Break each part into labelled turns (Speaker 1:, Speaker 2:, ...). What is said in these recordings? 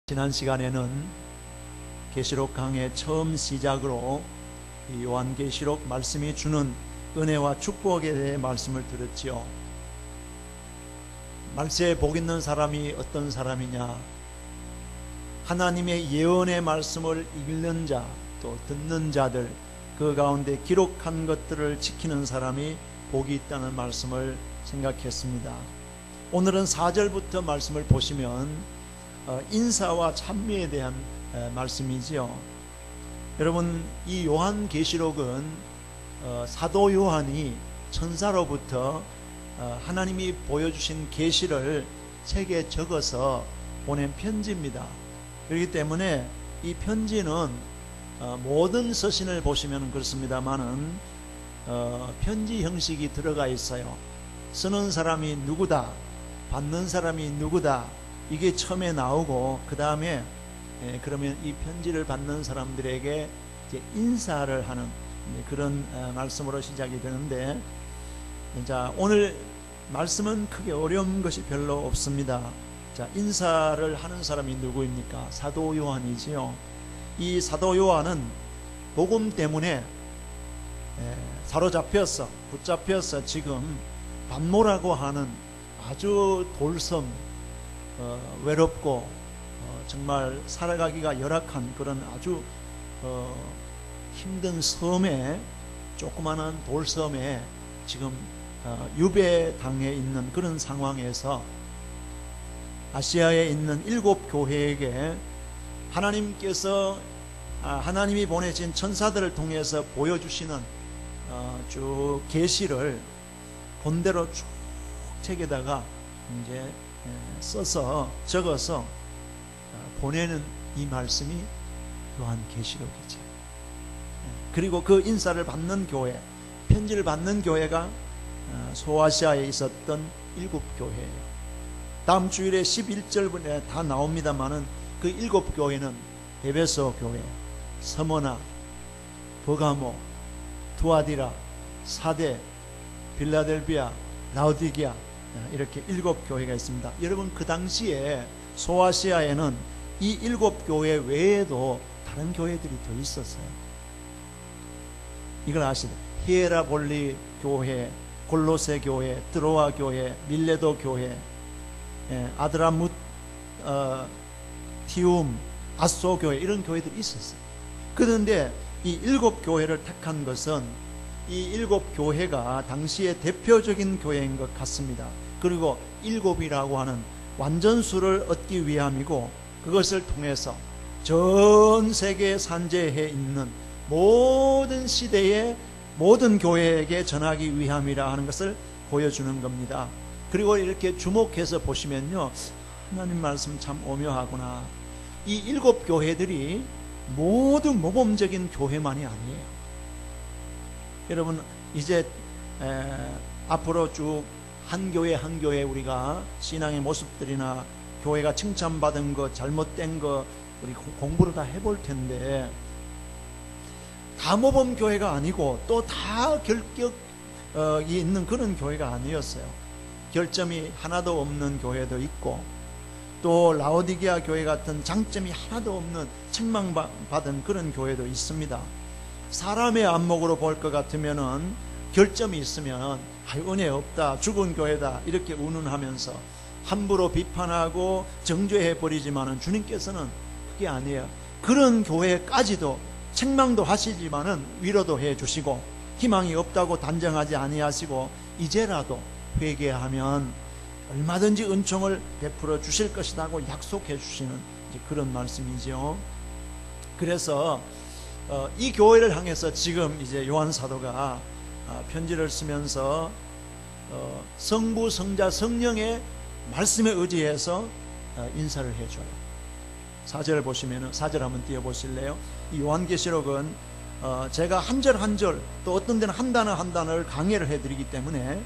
Speaker 1: 지난 시간에는 계시록 강의 처음 시작으로 이 요한계시록 말씀이 주는 은혜와 축복에 대해 말씀을 들었지요. 말세에 복 있는 사람이 어떤 사람이냐? 하나님의 예언의 말씀을 읽는 자, 또 듣는 자들, 그 가운데 기록한 것들을 지키는 사람이 복이 있다는 말씀을 생각했습니다. 오늘은 4절부터 말씀을 보시면 인사와 찬미에 대한 말씀이지요. 여러분, 이 요한계시록은 사도 요한이 천사로부터 하나님이 보여주신 계시를 책에 적어서 보낸 편지입니다. 그렇기 때문에 이 편지는 모든 서신을 보시면 그렇습니다만은 편지 형식이 들어가 있어요. 쓰는 사람이 누구다, 받는 사람이 누구다, 이게 처음에 나오고, 그 다음에 그러면 이 편지를 받는 사람들에게 이제 인사를 하는 그런 말씀으로 시작이 되는데, 자, 오늘 말씀은 크게 어려운 것이 별로 없습니다. 자, 인사를 하는 사람이 누구입니까? 사도 요한이지요. 이 사도 요한은 복음 때문에 사로잡혀서, 붙잡혀서 지금 반모라고 하는 아주 돌섬, 외롭고 정말 살아가기가 열악한 그런 아주 힘든 섬에, 조그마한 돌섬에 지금 유배당해 있는 그런 상황에서 아시아에 있는 7 교회에게 하나님께서 하나님이 보내신 천사들을 통해서 보여주시는 쭉 계시를 본대로 쭉 책에다가 이제 써서 적어서 보내는 이 말씀이 요한계시록이죠. 그리고 그 인사를 받는 교회, 편지를 받는 교회가 소아시아에 있었던 7 교회예요. 다음 주일에 11절에 다 나옵니다만은 그 7 교회는 에베소 교회, 서머나, 버가모, 투아디라, 사데, 빌라델비아, 라오디게아, 이렇게 7 교회가 있습니다. 여러분, 그 당시에 소아시아에는 이 7 교회 외에도 다른 교회들이 더 있었어요. 이걸 아시죠? 히에라볼리 교회, 골로새 교회, 드로아 교회, 밀레도 교회, 아드라무 티움, 아소 교회, 이런 교회들이 있었어요. 그런데 이 7 교회를 택한 것은 이 7 교회가 당시의 대표적인 교회인 것 같습니다. 그리고 7이라고 하는 완전수를 얻기 위함이고, 그것을 통해서 전 세계에 산재해 있는 모든 시대의 모든 교회에게 전하기 위함이라 하는 것을 보여주는 겁니다. 그리고 이렇게 주목해서 보시면요, 하나님 말씀 참 오묘하구나. 이 7 교회들이 모두 모범적인 교회만이 아니에요. 여러분, 이제 앞으로 쭉 한 교회 한 교회 우리가 신앙의 모습들이나 교회가 칭찬받은 것, 잘못된 것 우리 공부를 다 해볼 텐데, 다 모범 교회가 아니고 또 다 결격이 있는 그런 교회가 아니었어요. 결점이 하나도 없는 교회도 있고, 또 라오디게아 교회 같은 장점이 하나도 없는 책망받은 그런 교회도 있습니다. 사람의 안목으로 볼 것 같으면은 결점이 있으면 은혜 없다, 죽은 교회다, 이렇게 운운하면서 함부로 비판하고 정죄해 버리지만은 주님께서는 그게 아니에요. 그런 교회까지도 책망도 하시지만은 위로도 해 주시고, 희망이 없다고 단정하지 아니하시고, 이제라도 회개하면 얼마든지 은총을 베풀어 주실 것이라고 약속해 주시는 그런 말씀이죠. 그래서 이 교회를 향해서 지금 이제 요한 사도가 편지를 쓰면서 성부, 성자, 성령의 말씀에 의지해서 인사를 해줘요. 4절 보시면은, 4절 한번 띄워보실래요? 이 요한계시록은 제가 한 절 한 절, 또 어떤 데는 한 단어 한 단어를 강해를 해드리기 때문에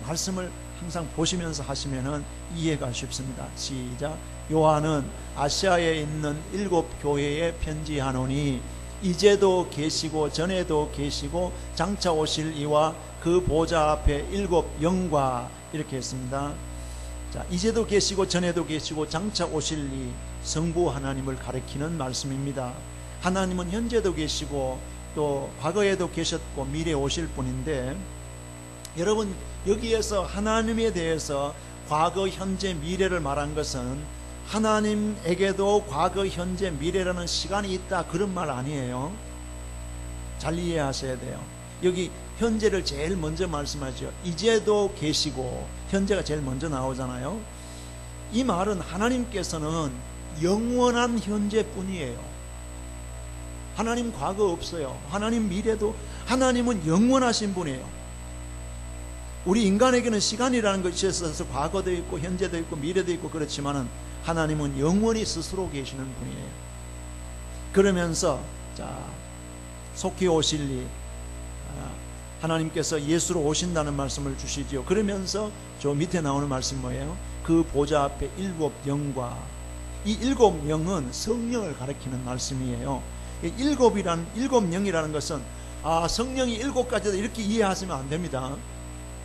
Speaker 1: 말씀을 항상 보시면서 하시면은 이해가 쉽습니다. 시작. 요한은 아시아에 있는 7 교회에 편지하노니 이제도 계시고 전에도 계시고 장차 오실 이와 그 보좌 앞에 7 영과, 이렇게 했습니다. 자, 이제도 계시고 전에도 계시고 장차 오실 이, 성부 하나님을 가리키는 말씀입니다. 하나님은 현재도 계시고 또 과거에도 계셨고 미래에 오실 분인데, 여러분 여기에서 하나님에 대해서 과거, 현재, 미래를 말한 것은 하나님에게도 과거, 현재, 미래라는 시간이 있다, 그런 말 아니에요. 잘 이해하셔야 돼요. 여기 현재를 제일 먼저 말씀하죠. 이제도 계시고, 현재가 제일 먼저 나오잖아요. 이 말은 하나님께서는 영원한 현재뿐이에요. 하나님 과거 없어요. 하나님 미래도, 하나님은 영원하신 분이에요. 우리 인간에게는 시간이라는 것이 있어서 과거도 있고 현재도 있고 미래도 있고 그렇지만은 하나님은 영원히 스스로 계시는 분이에요. 그러면서 속히 오실리, 하나님께서 예수로 오신다는 말씀을 주시지요. 그러면서 저 밑에 나오는 말씀이 뭐예요? 그 보좌 앞에 7 영과, 이 7 영은 성령을 가리키는 말씀이에요. 7 영이라는 것은 성령이 7가지다 이렇게 이해하시면 안 됩니다.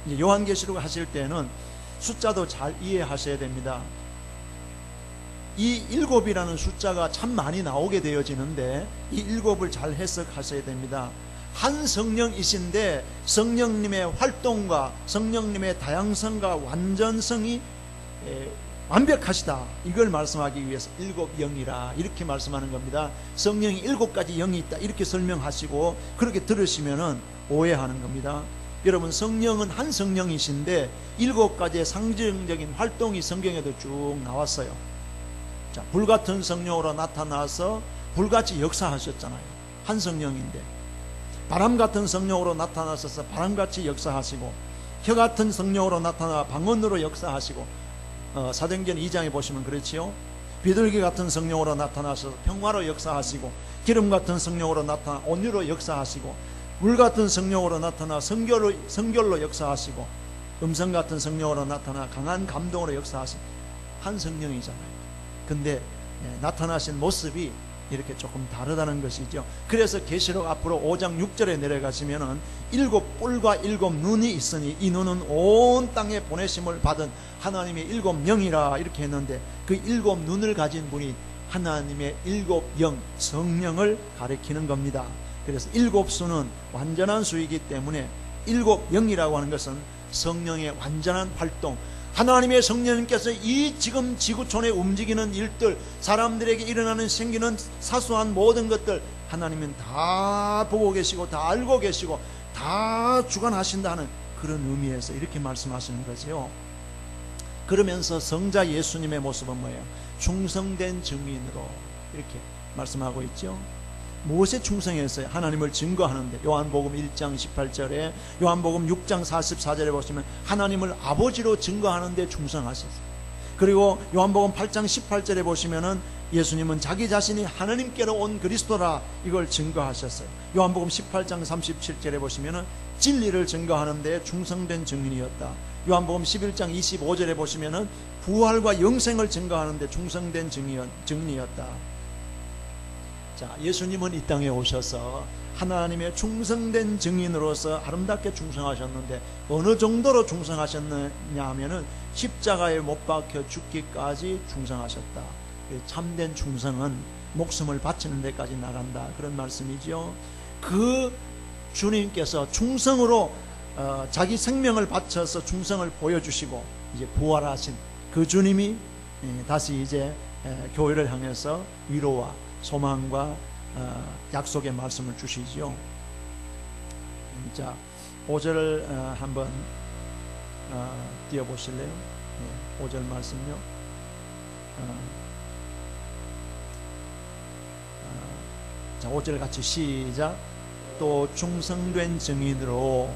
Speaker 1: 이제 요한계시록 하실 때는 숫자도 잘 이해하셔야 됩니다. 이 7이라는 숫자가 참 많이 나오게 되어지는데 이 7을 잘 해석하셔야 됩니다. 한 성령이신데 성령님의 활동과 성령님의 다양성과 완전성이 완벽하시다, 이걸 말씀하기 위해서 7 영이라 이렇게 말씀하는 겁니다. 성령이 7가지 영이 있다 이렇게 설명하시고 그렇게 들으시면은 오해하는 겁니다. 여러분, 성령은 한 성령이신데 7가지의 상징적인 활동이 성경에도 쭉 나왔어요. 불같은 성령으로 나타나서 불같이 역사하셨잖아요. 한 성령인데. 바람같은 성령으로 나타나셔서 바람같이 역사하시고, 혀같은 성령으로 나타나 방언으로 역사하시고, 사도행전 2장에 보시면 그렇지요. 비둘기 같은 성령으로 나타나셔서 평화로 역사하시고, 기름 같은 성령으로 나타나 온유로 역사하시고, 물 같은 성령으로 나타나 성결로 역사하시고, 음성 같은 성령으로 나타나 강한 감동으로 역사하시고, 한 성령이잖아요. 근데 나타나신 모습이 이렇게 조금 다르다는 것이죠. 그래서 계시록 앞으로 5장 6절에 내려가시면은 7 뿔과 7 눈이 있으니 이 눈은 온 땅에 보내심을 받은 하나님의 7 영이라 이렇게 했는데, 그 7 눈을 가진 분이 하나님의 7 영, 성령을 가리키는 겁니다. 그래서 7수는 완전한 수이기 때문에 7 영이라고 하는 것은 성령의 완전한 활동, 하나님의 성령님께서 이 지금 지구촌에 움직이는 일들, 사람들에게 일어나는 생기는 사소한 모든 것들 하나님은 다 보고 계시고 다 알고 계시고 다 주관하신다는 그런 의미에서 이렇게 말씀하시는 거죠. 그러면서 성자 예수님의 모습은 뭐예요? 충성된 증인으로 이렇게 말씀하고 있죠. 무엇에 충성했어요? 하나님을 증거하는데. 요한복음 1장 18절에, 요한복음 6장 44절에 보시면 하나님을 아버지로 증거하는데 충성하셨어요. 그리고 요한복음 8장 18절에 보시면은 예수님은 자기 자신이 하나님께로 온 그리스도라 이걸 증거하셨어요. 요한복음 18장 37절에 보시면은 진리를 증거하는데 충성된 증인이었다. 요한복음 11장 25절에 보시면은 부활과 영생을 증거하는데 충성된 증인이었다. 자, 예수님은 이 땅에 오셔서 하나님의 충성된 증인으로서 아름답게 충성하셨는데, 어느 정도로 충성하셨느냐 하면은 십자가에 못 박혀 죽기까지 충성하셨다. 참된 충성은 목숨을 바치는 데까지 나간다, 그런 말씀이죠. 그 주님께서 충성으로 자기 생명을 바쳐서 충성을 보여주시고 이제 부활하신 그 주님이 다시 이제 교회를 향해서 위로와 소망과 약속의 말씀을 주시지요. 자, 5절을 한번 띄워보실래요? 5절 말씀요. 자, 5절 같이 시작. 또 충성된 증인으로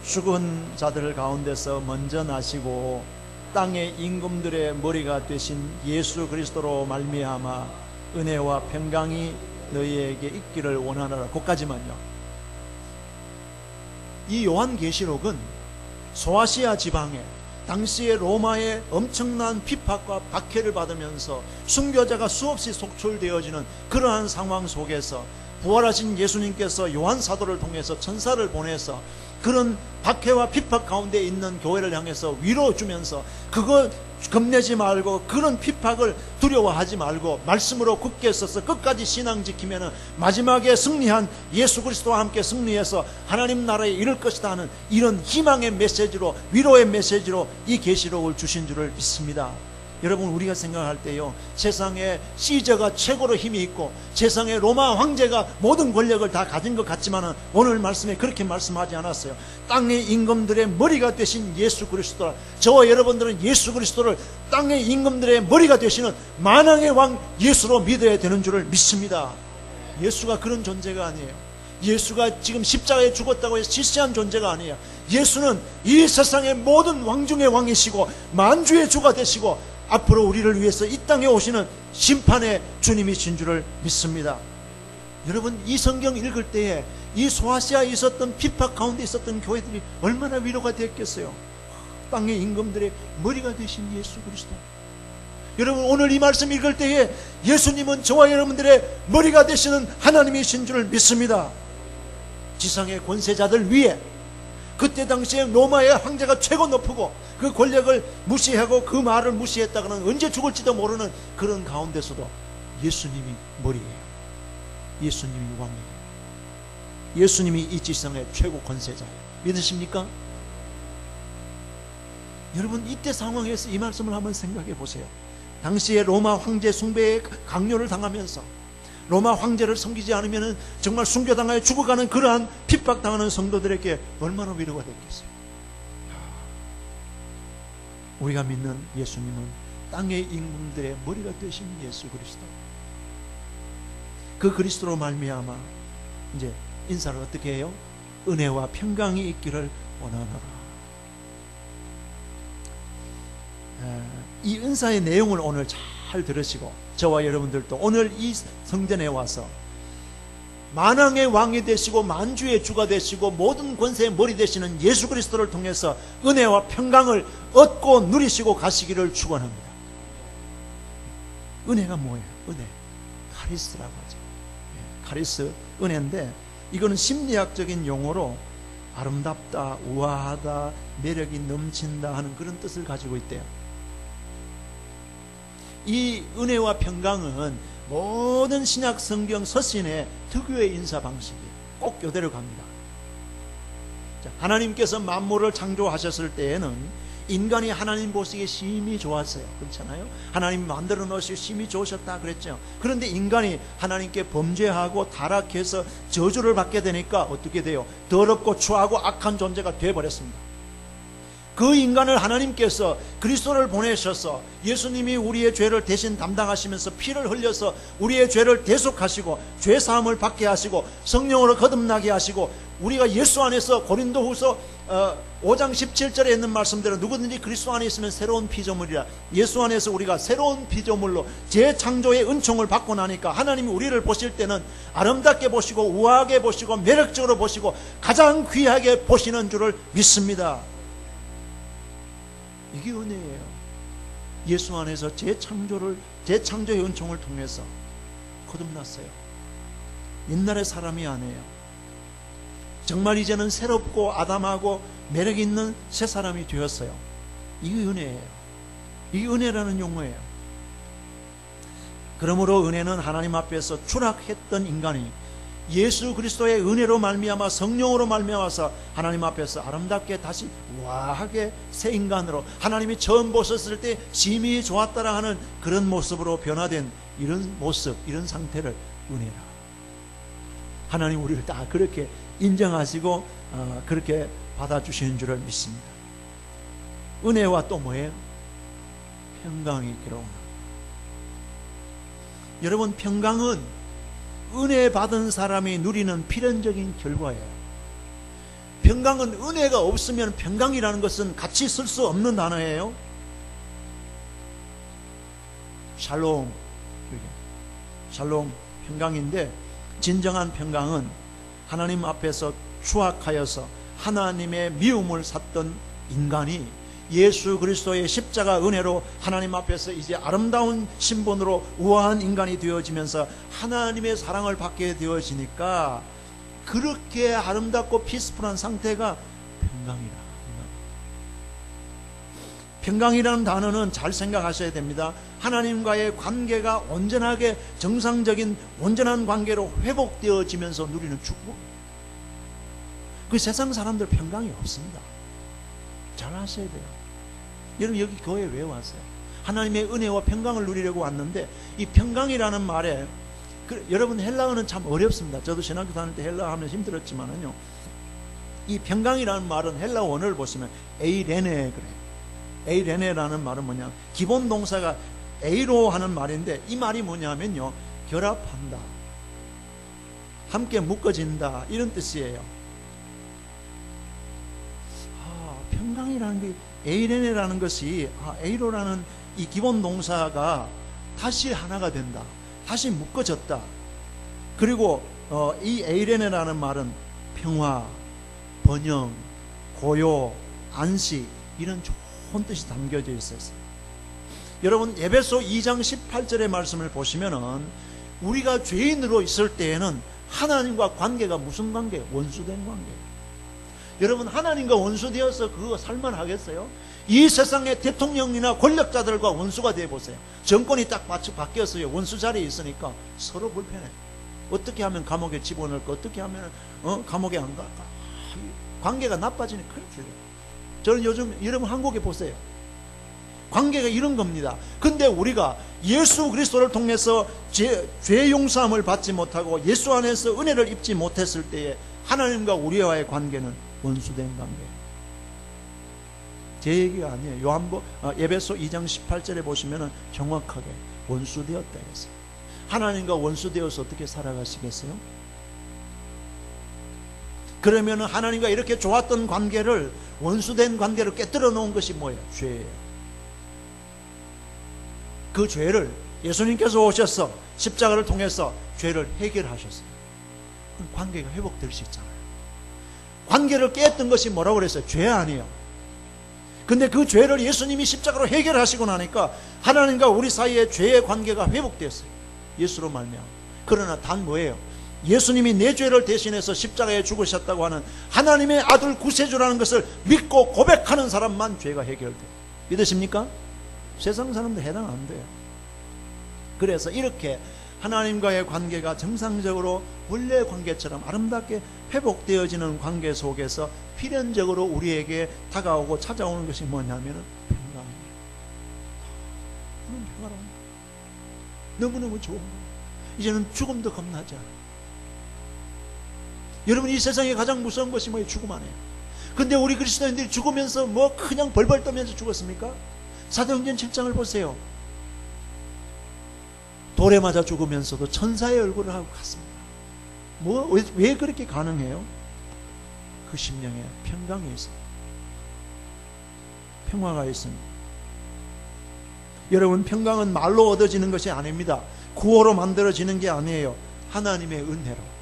Speaker 1: 죽은 자들 가운데서 먼저 나시고 땅의 임금들의 머리가 되신 예수 그리스도로 말미암아 은혜와 평강이 너희에게 있기를 원하노라. 거기까지만요. 이 요한계시록은 소아시아 지방에 당시에 로마의 엄청난 비박과 박해를 받으면서 순교자가 수없이 속출되어지는 그러한 상황 속에서 부활하신 예수님께서 요한 사도를 통해서 천사를 보내서 그런 박해와 핍박 가운데 있는 교회를 향해서 위로 주면서 그거 겁내지 말고 그런 핍박을 두려워하지 말고 말씀으로 굳게 서서 끝까지 신앙 지키면 마지막에 승리한 예수 그리스도와 함께 승리해서 하나님 나라에 이를 것이다 하는 이런 희망의 메시지로, 위로의 메시지로 이 계시록을 주신 줄을 믿습니다. 여러분, 우리가 생각할 때요, 세상에 시저가 최고로 힘이 있고 세상에 로마 황제가 모든 권력을 다 가진 것 같지만 오늘 말씀에 그렇게 말씀하지 않았어요. 땅의 임금들의 머리가 되신 예수 그리스도, 저와 여러분들은 예수 그리스도를 땅의 임금들의 머리가 되시는 만왕의 왕 예수로 믿어야 되는 줄을 믿습니다. 예수가 그런 존재가 아니에요. 예수가 지금 십자가에 죽었다고 해서 시시한 존재가 아니에요. 예수는 이 세상의 모든 왕 중의 왕이시고 만주의 주가 되시고 앞으로 우리를 위해서 이 땅에 오시는 심판의 주님이신 줄을 믿습니다. 여러분, 이 성경 읽을 때에 이 소아시아에 있었던 핍박 가운데 있었던 교회들이 얼마나 위로가 되었겠어요. 땅의 임금들의 머리가 되신 예수 그리스도. 여러분, 오늘 이 말씀 읽을 때에 예수님은 저와 여러분들의 머리가 되시는 하나님이신 줄을 믿습니다. 지상의 권세자들 위에, 그때 당시에 로마의 황제가 최고 높고 그 권력을 무시하고 그 말을 무시했다가는 언제 죽을지도 모르는 그런 가운데서도 예수님이 머리예요. 예수님이 왕이에요. 예수님이 이 지상의 최고 권세자예요. 믿으십니까? 여러분, 이때 상황에서 이 말씀을 한번 생각해 보세요. 당시에 로마 황제 숭배의 강요를 당하면서 로마 황제를 섬기지 않으면 정말 순교당하여 죽어가는 그러한 핍박당하는 성도들에게 얼마나 위로가 됐겠어요. 우리가 믿는 예수님은 땅의 임금들의 머리가 되신 예수 그리스도, 그 그리스도로 말미암아 이제 인사를 어떻게 해요? 은혜와 평강이 있기를 원하노라. 이 은사의 내용을 오늘 잘 들으시고 저와 여러분들도 오늘 이 성전에 와서 만왕의 왕이 되시고 만주의 주가 되시고 모든 권세의 머리 되시는 예수 그리스도를 통해서 은혜와 평강을 얻고 누리시고 가시기를 축원합니다. 은혜가 뭐예요? 은혜, 카리스라고 하죠. 카리스, 은혜인데 이거는 심리학적인 용어로 아름답다, 우아하다, 매력이 넘친다 하는 그런 뜻을 가지고 있대요. 이 은혜와 평강은 모든 신약 성경 서신의 특유의 인사 방식이에요. 꼭 이대로 갑니다. 자, 하나님께서 만물을 창조하셨을 때에는 인간이 하나님 보시기에 심히 좋았어요. 그렇잖아요? 하나님 만들어 놓으시고 심히 좋으셨다 그랬죠. 그런데 인간이 하나님께 범죄하고 타락해서 저주를 받게 되니까 어떻게 돼요? 더럽고 추하고 악한 존재가 되어버렸습니다. 그 인간을 하나님께서 그리스도를 보내셔서 예수님이 우리의 죄를 대신 담당하시면서 피를 흘려서 우리의 죄를 대속하시고 죄사함을 받게 하시고 성령으로 거듭나게 하시고 우리가 예수 안에서 고린도후서 5장 17절에 있는 말씀대로 누구든지 그리스도 안에 있으면 새로운 피조물이라, 예수 안에서 우리가 새로운 피조물로 재창조의 은총을 받고 나니까 하나님이 우리를 보실 때는 아름답게 보시고 우아하게 보시고 매력적으로 보시고 가장 귀하게 보시는 줄을 믿습니다. 이게 은혜예요. 예수 안에서 재창조의 은총을 통해서 거듭났어요. 옛날의 사람이 아니에요. 정말 이제는 새롭고 아담하고 매력 있는 새 사람이 되었어요. 이게 은혜예요. 이게 은혜라는 용어예요. 그러므로 은혜는 하나님 앞에서 추락했던 인간이 예수 그리스도의 은혜로 말미암아 성령으로 말미암아서 하나님 앞에서 아름답게 다시 우아하게 새 인간으로 하나님이 처음 보셨을 때 심히 좋았다라 하는 그런 모습으로 변화된 이런 모습, 이런 상태를 은혜라. 하나님 우리를 다 그렇게 인정하시고 그렇게 받아주시는 줄을 믿습니다. 은혜와 또 뭐예요? 평강이 있기를 원합니다. 여러분, 평강은 은혜 받은 사람이 누리는 필연적인 결과예요. 평강은 은혜가 없으면 평강이라는 것은 같이 쓸 수 없는 단어예요. 샬롬, 샬롬 평강인데 진정한 평강은 하나님 앞에서 추악하여서 하나님의 미움을 샀던 인간이 예수 그리스도의 십자가 은혜로 하나님 앞에서 이제 아름다운 신분으로 우아한 인간이 되어지면서 하나님의 사랑을 받게 되어지니까 그렇게 아름답고 피스풀한 상태가 평강이라. 평강이라는 단어는 잘 생각하셔야 됩니다. 하나님과의 관계가 온전하게 정상적인 온전한 관계로 회복되어지면서 누리는 축복. 그 세상 사람들 평강이 없습니다. 잘 아셔야 돼요. 여러분 여기 교회 왜 왔어요? 하나님의 은혜와 평강을 누리려고 왔는데 이 평강이라는 말에 여러분 헬라어는 참 어렵습니다. 저도 신학교 다닐 때 헬라어 하면 힘들었지만은요. 이 평강이라는 말은 헬라어 원어를 보시면 에이레네 그래요. 에이레네라는 말은 뭐냐? 기본 동사가 에이로 하는 말인데 이 말이 뭐냐면요. 결합한다. 함께 묶어진다. 이런 뜻이에요. 평강이라는 게 에이레네라는 것이 에이로라는 이 기본 동사가 다시 하나가 된다. 다시 묶어졌다. 그리고 이 에이레네라는 말은 평화, 번영, 고요, 안식 이런 좋은 뜻이 담겨져 있었어요. 여러분 에베소 2장 18절의 말씀을 보시면은 우리가 죄인으로 있을 때에는 하나님과 관계가 무슨 관계예요? 원수된 관계예요. 여러분 하나님과 원수되어서 그거 살만하겠어요? 이 세상의 대통령이나 권력자들과 원수가 되어보세요. 정권이 딱 바뀌었어요. 원수 자리에 있으니까 서로 불편해. 어떻게 하면 감옥에 집어넣을까? 어떻게 하면 감옥에 안 갈까? 관계가 나빠지니 큰일 나요. 저는 요즘 여러분 한국에 보세요. 관계가 이런 겁니다. 근데 우리가 예수 그리스도를 통해서 죄 용서함을 받지 못하고 예수 안에서 은혜를 입지 못했을 때에 하나님과 우리와의 관계는 원수된 관계예요. 제 얘기가 아니에요. 에베소 2장 18절에 보시면 정확하게 원수되었다 했어요. 하나님과 원수되어서 어떻게 살아가시겠어요? 그러면 하나님과 이렇게 좋았던 관계를 원수된 관계를 깨뜨려 놓은 것이 뭐예요? 죄예요. 그 죄를 예수님께서 오셔서 십자가를 통해서 죄를 해결하셨어요. 그럼 관계가 회복될 수 있잖아요. 관계를 깼던 것이 뭐라고 그랬어요? 죄 아니에요. 근데 그 죄를 예수님이 십자가로 해결하시고 나니까 하나님과 우리 사이의 죄의 관계가 회복됐어요. 예수로 말미암아. 그러나 단 뭐예요? 예수님이 내 죄를 대신해서 십자가에 죽으셨다고 하는 하나님의 아들 구세주라는 것을 믿고 고백하는 사람만 죄가 해결돼요. 믿으십니까? 세상 사람들 해당 안 돼요. 그래서 이렇게 하나님과의 관계가 정상적으로 원래 관계처럼 아름답게 회복되어지는 관계 속에서 필연적으로 우리에게 다가오고 찾아오는 것이 뭐냐면 평강이에요. 평화로운 너무너무 좋은 거예요. 이제는 죽음도 겁나지 않아요. 여러분 이 세상에 가장 무서운 것이 뭐예요? 죽음 아니에요. 근데 우리 그리스도인들이 죽으면서 뭐 그냥 벌벌 떠면서 죽었습니까? 사도행전 7장을 보세요. 돌에 맞아 죽으면서도 천사의 얼굴을 하고 갔습니다. 왜 그렇게 가능해요? 그 심령에 평강이 있어요. 평화가 있습니다. 여러분 평강은 말로 얻어지는 것이 아닙니다. 구호로 만들어지는 게 아니에요. 하나님의 은혜로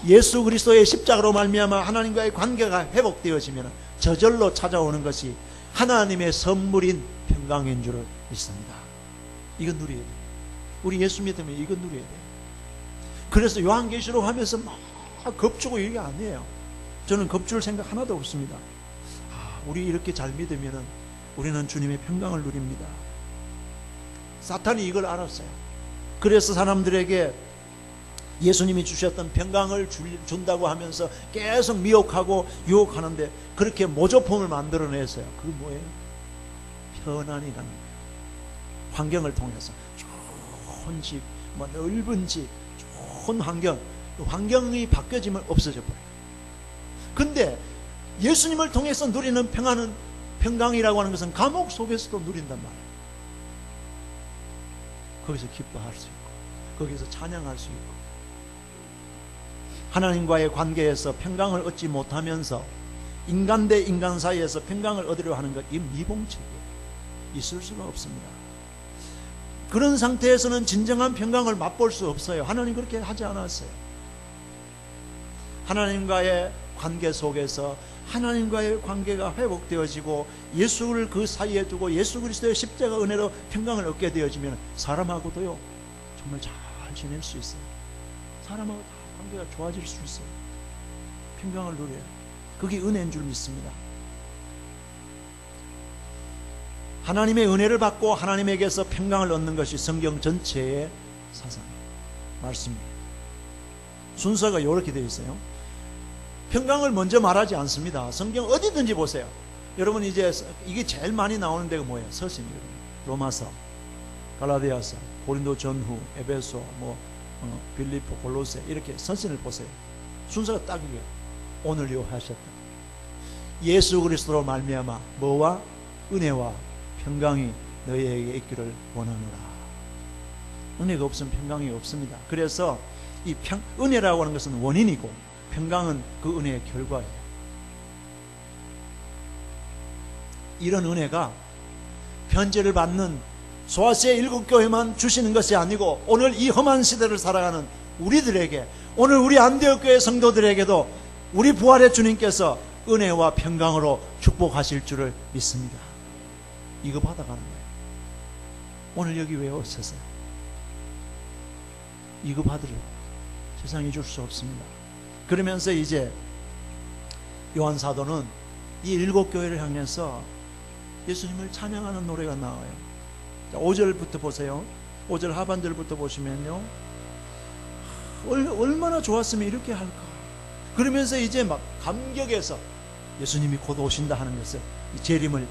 Speaker 1: 예수 그리스도의 십자가로 말미암아 하나님과의 관계가 회복되어지면 저절로 찾아오는 것이 하나님의 선물인 평강인 줄을 믿습니다. 이건 누려야 돼요. 우리 예수 믿으면 이건 누려야 돼요. 그래서 요한계시록 하면서 막 겁주고 이게 아니에요. 저는 겁줄 생각 하나도 없습니다. 우리 이렇게 잘 믿으면 우리는 주님의 평강을 누립니다. 사탄이 이걸 알았어요. 그래서 사람들에게 예수님이 주셨던 평강을 준다고 하면서 계속 미혹하고 유혹하는데 그렇게 모조품을 만들어냈어요. 그게 뭐예요? 편안이라는 거예요. 환경을 통해서 좋은 집, 넓은 집, 좋은 환경, 환경이 바뀌어지면 없어져 버려요. 근데 예수님을 통해서 누리는 평강이라고 하는 것은 감옥 속에서도 누린단 말이에요. 거기서 기뻐할 수 있고 거기서 찬양할 수 있고 하나님과의 관계에서 평강을 얻지 못하면서 인간 대 인간 사이에서 평강을 얻으려 하는 것, 이 미봉책이에요. 있을 수가 없습니다. 그런 상태에서는 진정한 평강을 맛볼 수 없어요. 하나님 그렇게 하지 않았어요. 하나님과의 관계 속에서 하나님과의 관계가 회복되어지고 예수를 그 사이에 두고 예수 그리스도의 십자가 은혜로 평강을 얻게 되어지면 사람하고도요 정말 잘 지낼 수 있어요. 사람하고 다 관계가 좋아질 수 있어요. 평강을 누려요. 그게 은혜인 줄 믿습니다. 하나님의 은혜를 받고 하나님에게서 평강을 얻는 것이 성경 전체의 사상이에요. 말씀이에요. 순서가 이렇게 되어 있어요. 평강을 먼저 말하지 않습니다. 성경 어디든지 보세요. 여러분 이제 이게 제일 많이 나오는 데가 뭐예요? 서신이거든요. 로마서, 갈라디아서, 고린도 전후, 에베소, 빌립보, 골로새 이렇게 서신을 보세요. 순서가 딱 이게요. 오늘요 하셨다. 예수 그리스도로 말미암아 뭐와 은혜와 평강이 너희에게 있기를 원하노라. 은혜가 없으면 평강이 없습니다. 그래서 이 은혜라고 하는 것은 원인이고 평강은 그 은혜의 결과예요. 이런 은혜가 편지를 받는 소아시아 7교회만 주시는 것이 아니고 오늘 이 험한 시대를 살아가는 우리들에게, 오늘 우리 안디옥교회 성도들에게도 우리 부활의 주님께서 은혜와 평강으로 축복하실 줄을 믿습니다. 이거 받아가는 거예요. 오늘 여기 왜 오셨어요? 이거 받으려고. 세상이 줄 수 없습니다. 그러면서 이제 요한 사도는 이 7교회를 향해서 예수님을 찬양하는 노래가 나와요. 자, 5절부터 보세요. 5절 하반절부터 보시면요, 얼마나 좋았으면 이렇게 할까. 그러면서 이제 막 감격해서 예수님이 곧 오신다 하는 것을, 이 재림을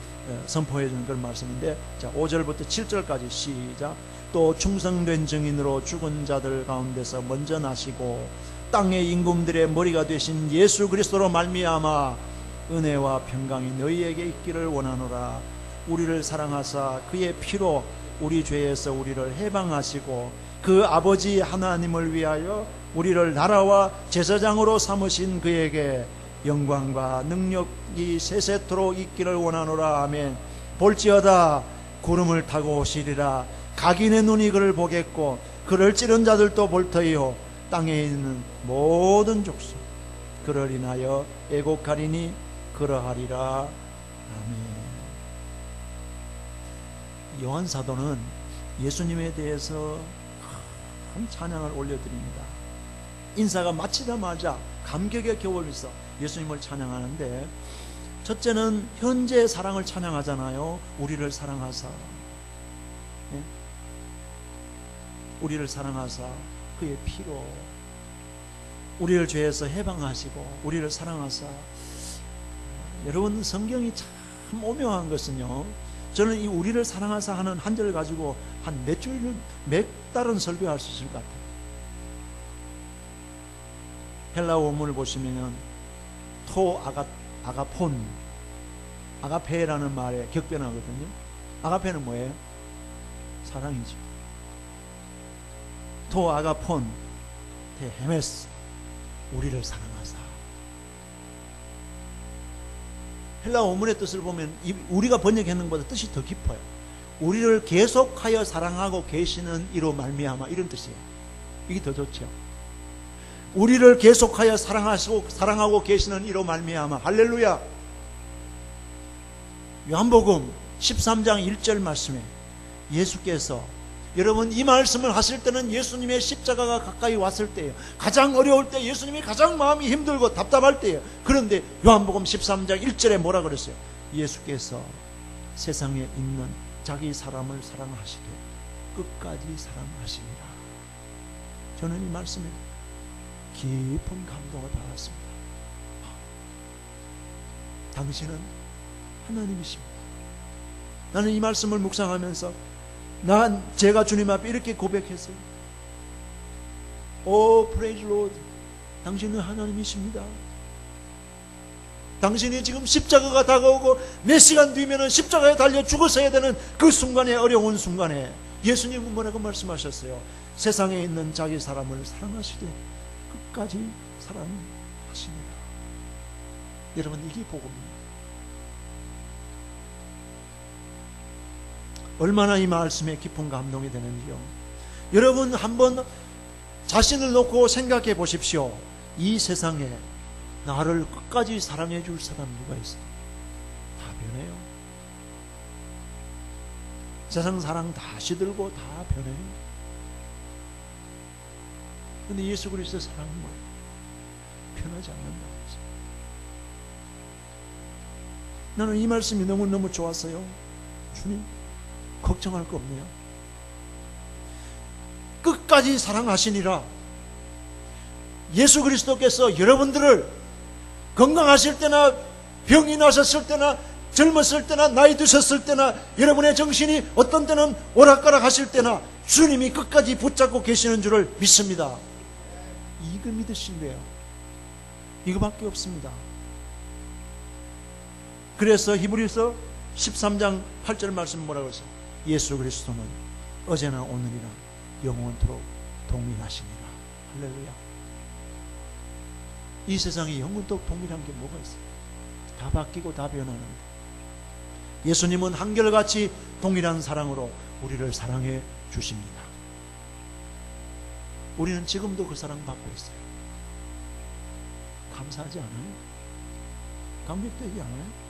Speaker 1: 선포해 주는 그런 말씀인데, 자 5절부터 7절까지 시작. 또 충성된 증인으로 죽은 자들 가운데서 먼저 나시고 땅의 임금들의 머리가 되신 예수 그리스도로 말미암아 은혜와 평강이 너희에게 있기를 원하노라. 우리를 사랑하사 그의 피로 우리 죄에서 우리를 해방하시고 그 아버지 하나님을 위하여 우리를 나라와 제사장으로 삼으신 그에게 영광과 능력이 세세토록 있기를 원하노라. 아멘. 볼지어다 구름을 타고 오시리라. 각인의 눈이 그를 보겠고 그를 찌른 자들도 볼 터이요 땅에 있는 모든 족속 그를 인하여 애곡하리니 그러하리라. 아멘. 요한 사도는 예수님에 대해서 큰 찬양을 올려드립니다. 인사가 마치자마자 감격의 겨울에서 예수님을 찬양하는데, 첫째는 현재의 사랑을 찬양하잖아요. 우리를 사랑하사, 네? 우리를 사랑하사 그의 피로 우리를 죄에서 해방하시고 우리를 사랑하사. 여러분, 성경이 참 오묘한 것은요, 저는 이 우리를 사랑하사 하는 한 절을 가지고 한 몇 달은 설교할 수 있을 것 같아요. 헬라 원문을 보시면 토 아가폰, 아가페라는 말에 격변하거든요. 아가페는 뭐예요? 사랑이죠. 토 아가폰 테 헤메스, 우리를 사랑하사. 헬라 원문의 뜻을 보면 우리가 번역하는 것보다 뜻이 더 깊어요. 우리를 계속하여 사랑하고 계시는 이로 말미암아, 이런 뜻이에요. 이게 더 좋죠. 우리를 계속하여 사랑하고 계시는 이로 말미암아. 할렐루야. 요한복음 13장 1절 말씀에 예수께서, 여러분 이 말씀을 하실 때는 예수님의 십자가가 가까이 왔을 때예요. 가장 어려울 때, 예수님이 가장 마음이 힘들고 답답할 때예요. 그런데 요한복음 13장 1절에 뭐라 그랬어요? 예수께서 세상에 있는 자기 사람을 사랑하시되 끝까지 사랑하시니라. 저는 이 말씀에 깊은 감동을 받았습니다. 당신은 하나님이십니다. 나는 이 말씀을 묵상하면서 제가 주님 앞에 이렇게 고백했어요. 오, praise Lord. 당신은 하나님이십니다. 당신이 지금 십자가가 다가오고 몇 시간 뒤면은 십자가에 달려 죽어서야 되는 그 순간에, 어려운 순간에 예수님은 뭐라고 말씀하셨어요? 세상에 있는 자기 사람을 사랑하시되 끝까지 사랑하십니다. 여러분, 이게 복음입니다. 얼마나 이 말씀에 깊은 감동이 되는지요. 여러분, 한번 자신을 놓고 생각해 보십시오. 이 세상에 나를 끝까지 사랑해 줄 사람 누가 있어요? 다 변해요. 세상 사랑 다 시들고 다 변해요. 근데 예수 그리스도의 사랑은 뭐예요? 변하지 않는다고 했어요. 나는 이 말씀이 너무너무 좋았어요. 주님, 걱정할 거 없네요. 끝까지 사랑하시니라. 예수 그리스도께서 여러분들을 건강하실 때나 병이 나셨을 때나 젊었을 때나 나이 드셨을 때나 여러분의 정신이 어떤 때는 오락가락하실 때나 주님이 끝까지 붙잡고 계시는 줄을 믿습니다. 이거 믿으신 거예요. 이거밖에 없습니다. 그래서 히브리서 13장 8절 말씀 뭐라고 했어요? 예수 그리스도는 어제나 오늘이나 영원토록 동일하시니라. 할렐루야. 이 세상에 영원토록 동일한 게 뭐가 있어요? 다 바뀌고 다 변하는데 예수님은 한결같이 동일한 사랑으로 우리를 사랑해 주십니다. 우리는 지금도 그 사랑 받고 있어요. 감사하지 않아요? 감격되지 않아요?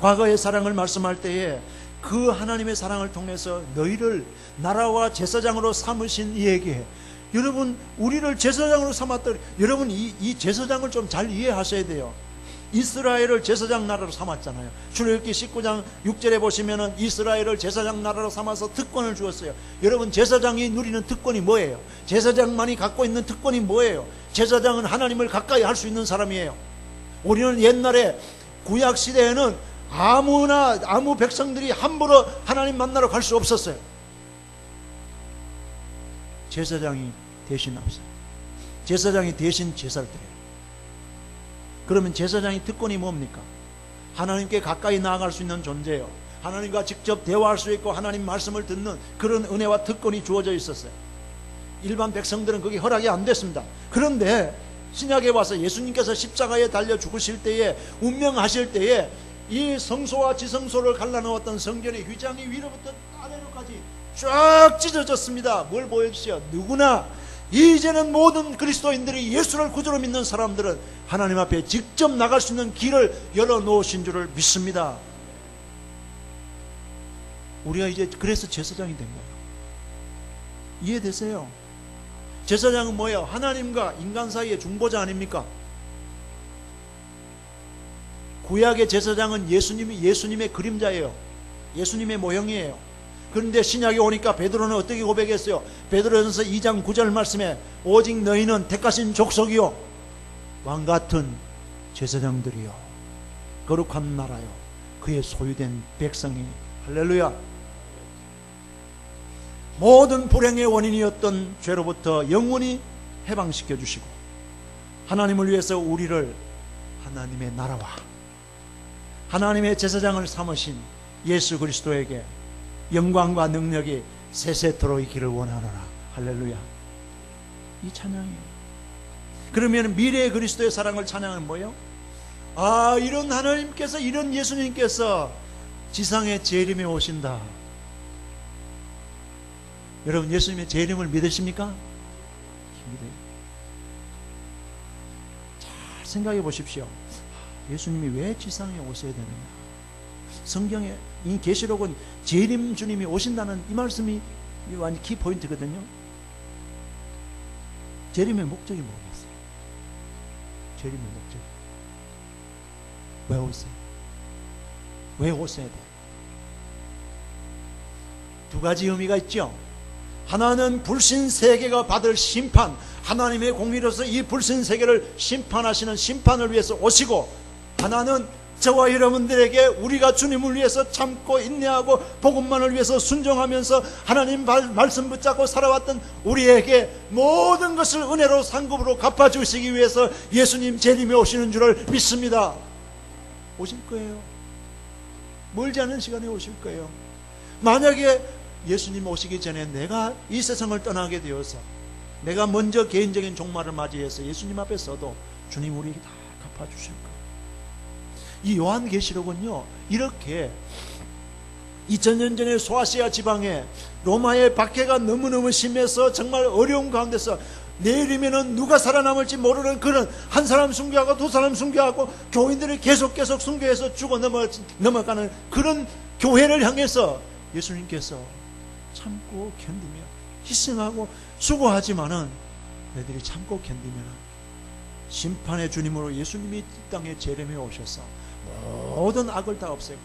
Speaker 1: 과거의 사랑을 말씀할 때에 그 하나님의 사랑을 통해서 너희를 나라와 제사장으로 삼으신 이에게, 여러분 우리를 제사장으로 삼았다. 여러분 이 제사장을 좀 잘 이해하셔야 돼요. 이스라엘을 제사장 나라로 삼았잖아요. 출애굽기 19장 6절에 보시면은 이스라엘을 제사장 나라로 삼아서 특권을 주었어요. 여러분 제사장이 누리는 특권이 뭐예요? 제사장만이 갖고 있는 특권이 뭐예요? 제사장은 하나님을 가까이 할 수 있는 사람이에요. 우리는 옛날에 구약 시대에는 아무 백성들이 함부로 하나님 만나러 갈 수 없었어요. 제사장이 대신 앞서요. 제사장이 대신 제사를 드려요. 그러면 제사장의 특권이 뭡니까? 하나님께 가까이 나아갈 수 있는 존재예요. 하나님과 직접 대화할 수 있고 하나님 말씀을 듣는 그런 은혜와 특권이 주어져 있었어요. 일반 백성들은 그게 허락이 안 됐습니다. 그런데 신약에 와서 예수님께서 십자가에 달려 죽으실 때에, 운명하실 때에 이 성소와 지성소를 갈라놓았던 성전의 휘장이 위로부터 아래로까지 쫙 찢어졌습니다. 뭘 보여주세요? 누구나 이제는 모든 그리스도인들이 예수를 구주로 믿는 사람들은 하나님 앞에 직접 나갈 수 있는 길을 열어놓으신 줄을 믿습니다. 우리가 이제 그래서 제사장이 된 거예요. 이해되세요? 제사장은 뭐예요? 하나님과 인간 사이의 중보자 아닙니까? 구약의 제사장은 예수님의 그림자예요. 예수님의 모형이에요. 그런데 신약에 오니까 베드로는 어떻게 고백했어요? 베드로전서 2장 9절 말씀에 오직 너희는 택하신 족속이요 왕같은 제사장들이요 거룩한 나라요 그의 소유된 백성이. 할렐루야. 모든 불행의 원인이었던 죄로부터 영원히 해방시켜 주시고 하나님을 위해서 우리를 하나님의 나라와 하나님의 제사장을 삼으신 예수 그리스도에게 영광과 능력이 세세토록 있기를 원하노라. 할렐루야. 이 찬양이에요. 그러면 미래의 그리스도의 사랑을 찬양은 뭐예요? 아, 이런 하나님께서, 이런 예수님께서 지상에 재림에 오신다. 여러분 예수님의 재림을 믿으십니까? 믿어요. 잘 생각해 보십시오. 예수님이 왜 지상에 오셔야 되느냐? 성경에 이 계시록은 재림 주님이 오신다는 이 말씀이 완전 키포인트거든요. 재림의 목적이 뭐겠어요? 재림의 목적 왜 오세요? 왜 오셔야 돼요? 두 가지 의미가 있죠. 하나는 불신 세계가 받을 심판, 하나님의 공의로서 이 불신 세계를 심판하시는 심판을 위해서 오시고, 하나는 저와 여러분들에게 우리가 주님을 위해서 참고 인내하고 복음만을 위해서 순종하면서 하나님 말씀 붙잡고 살아왔던 우리에게 모든 것을 은혜로 상급으로 갚아주시기 위해서 예수님 재림에 오시는 줄을 믿습니다. 오실 거예요. 멀지 않은 시간에 오실 거예요. 만약에 예수님 오시기 전에 내가 이 세상을 떠나게 되어서 내가 먼저 개인적인 종말을 맞이해서 예수님 앞에 서도 주님 우리에게 다 갚아주실 거예요. 이 요한계시록은요, 이렇게 2000년 전에 소아시아 지방에 로마의 박해가 너무너무 심해서 정말 어려운 가운데서 내일이면은 누가 살아남을지 모르는 그런 한 사람 순교하고 두 사람 순교하고 교인들이 계속 순교해서 죽어 넘어가는 그런 교회를 향해서 예수님께서 참고 견디며 희생하고 수고하지만은 너희들이 참고 견디면 심판의 주님으로 예수님이 이 땅에 재림해 오셔서 모든 악을 다 없애고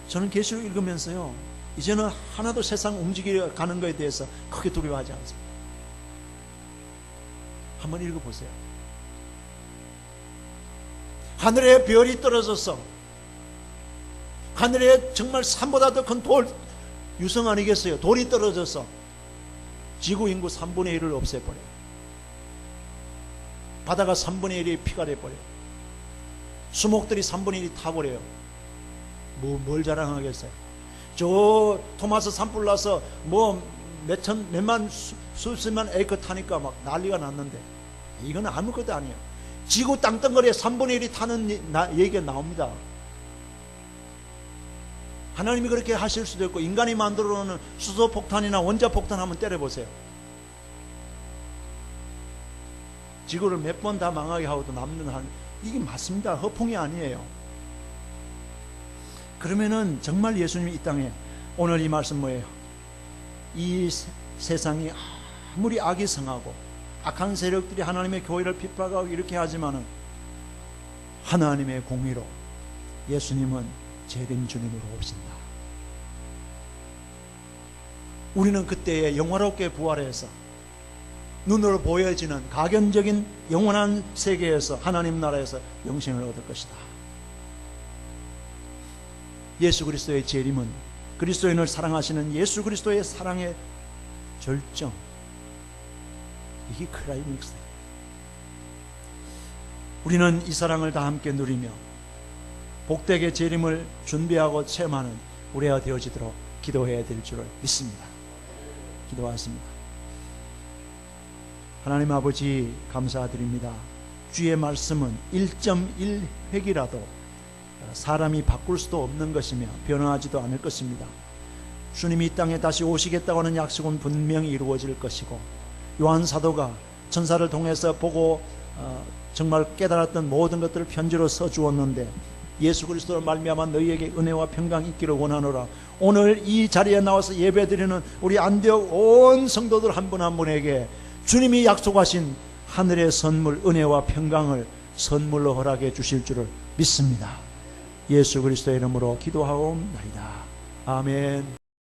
Speaker 1: 저는 계시록 읽으면서요, 이제는 하나도 세상 움직여 가는 것에 대해서 크게 두려워하지 않습니다. 한번 읽어보세요. 하늘에 별이 떨어져서 하늘에 정말 산보다 더 큰 돌, 유성 아니겠어요? 돌이 떨어져서 지구 인구 3분의 1을 없애버려요. 바다가 3분의 1이 피가 돼버려요. 수목들이 3분의 1이 타버려요. 뭘 자랑하겠어요? 저 토마스 산불 나서 몇만 수십만 에이커 타니까 막 난리가 났는데, 이건 아무것도 아니에요. 지구 땅덩어리에 3분의 1이 타는 얘기가 나옵니다. 하나님이 그렇게 하실 수도 있고, 인간이 만들어 놓은 수소폭탄이나 원자폭탄 한번 때려보세요. 지구를 몇 번 다 망하게 하고도 남는 한, 이게 맞습니다. 허풍이 아니에요. 그러면은 정말 예수님이 이 땅에, 오늘 이 말씀 뭐예요? 이 세상이 아무리 악이 성하고 악한 세력들이 하나님의 교회를 핍박하고 이렇게 하지만은 하나님의 공의로 예수님은 재림 주님으로 오신다. 우리는 그때에 영화롭게 부활해서 눈으로 보여지는 가견적인 영원한 세계에서, 하나님 나라에서 영생을 얻을 것이다. 예수 그리스도의 재림은 그리스도인을 사랑하시는 예수 그리스도의 사랑의 절정, 이게 클라이맥스예요. 우리는 이 사랑을 다 함께 누리며 복되게 재림을 준비하고 체험하는 우리가 되어지도록 기도해야 될 줄을 믿습니다. 기도하겠습니다. 하나님 아버지, 감사드립니다. 주의 말씀은 1.1획이라도 사람이 바꿀 수도 없는 것이며 변화하지도 않을 것입니다. 주님이 이 땅에 다시 오시겠다고 하는 약속은 분명히 이루어질 것이고, 요한 사도가 천사를 통해서 보고 정말 깨달았던 모든 것들을 편지로 써주었는데, 예수 그리스도를 말미암아 너희에게 은혜와 평강이 있기를 원하노라. 오늘 이 자리에 나와서 예배드리는 우리 안디옥 온 성도들 한 분 한 분에게 주님이 약속하신 하늘의 선물, 은혜와 평강을 선물로 허락해 주실 줄을 믿습니다. 예수 그리스도의 이름으로 기도하옵나이다. 아멘.